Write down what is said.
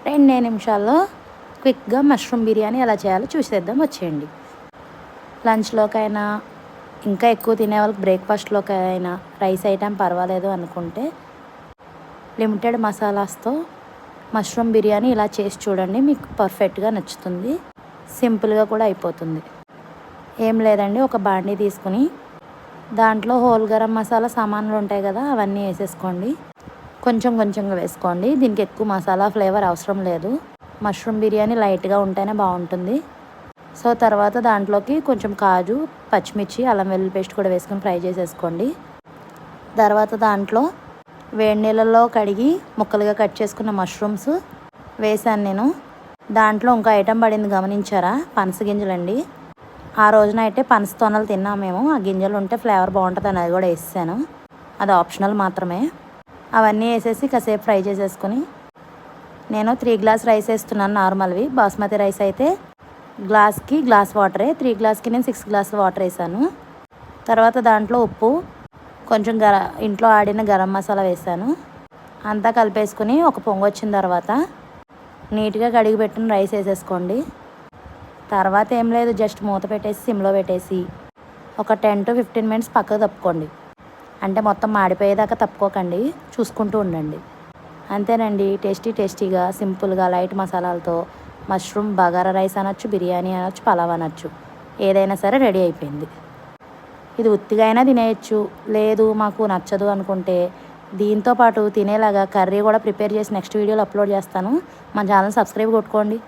2 నిమిషాల్లో క్విక్గా మష్రూమ్ బిర్యానీ ఎలా చేయాలో చూసేద్దాం వచ్చేయండి. లంచ్లోకైనా ఇంకా ఎక్కువ తినే వాళ్ళకి బ్రేక్ఫాస్ట్లోకైనా రైస్ ఐటెం పర్వాలేదు అనుకుంటే లిమిటెడ్ మసాలాస్తో మష్రూమ్ బిర్యానీ ఇలా చేసి చూడండి, మీకు పర్ఫెక్ట్గా నచ్చుతుంది. సింపుల్గా కూడా అయిపోతుంది. ఏం లేదండి, ఒక బాండీ తీసుకుని దాంట్లో హోల్ గరం మసాలా సామాన్లు ఉంటాయి కదా, అవన్నీ వేసేసుకోండి. కొంచెం కొంచెంగా వేసుకోండి, దీనికి ఎక్కువ మసాలా ఫ్లేవర్ అవసరం లేదు. మష్రూమ్ బిర్యానీ లైట్గా ఉంటేనే బాగుంటుంది. సో తర్వాత దాంట్లోకి కొంచెం కాజు, పచ్చిమిర్చి, అల్లం వెల్లుల్లి పేస్ట్ కూడా వేసుకొని ఫ్రై చేసేసుకోండి. తర్వాత దాంట్లో వేడి నీళ్ళల్లో కడిగి ముక్కలుగా కట్ చేసుకున్న మష్రూమ్స్ వేసాను నేను. దాంట్లో ఇంకో ఐటెం పడింది గమనించారా? పనస గింజలండి. ఆ రోజున అయితే పనస తొనలు తిన్నాం మేము. ఆ గింజలు ఉంటే ఫ్లేవర్ బాగుంటుందని అది కూడా వేసాను. అది ఆప్షనల్ మాత్రమే. అవన్నీ వేసేసి కాసేపు ఫ్రై చేసేసుకొని నేను 3 గ్లాస్ రైస్ వేస్తున్నాను నార్మల్వి. బాస్మతి రైస్ అయితే గ్లాస్కి గ్లాస్ వాటరే, 3 గ్లాస్కి నేను 6 గ్లాస్ వాటర్ వేసాను. తర్వాత దాంట్లో ఉప్పు, కొంచెం ఇంట్లో ఆడిన గరం మసాలా వేసాను. అంతా కలిపేసుకుని ఒక పొంగు వచ్చిన తర్వాత నీట్గా కడిగి పెట్టిన రైస్ వేసేసుకోండి. తర్వాత ఏం లేదు, జస్ట్ మూత పెట్టేసి సిమ్లో పెట్టేసి ఒక 10 to 15 మినిట్స్ పక్కకు తప్పుకోండి. అంటే మొత్తం మాడిపోయేదాకా తప్పుకోకండి, చూసుకుంటూ ఉండండి. అంతేనండి, టేస్టీగా సింపుల్గా లైట్ మసాలాలతో మష్రూమ్ బగారా రైస్ అనొచ్చు, బిర్యానీ అనొచ్చు, పలావ్ అనొచ్చు, ఏదైనా సరే రెడీ అయిపోయింది. ఇది ఉత్తిగా అయినా తినేయచ్చు. లేదు మాకు నచ్చదు అనుకుంటే దీంతో పాటు తినేలాగా కర్రీ కూడా ప్రిపేర్ చేసి నెక్స్ట్ వీడియోలో అప్లోడ్ చేస్తాను. మన ఛానల్ సబ్స్క్రైబ్ కొట్టుకోండి.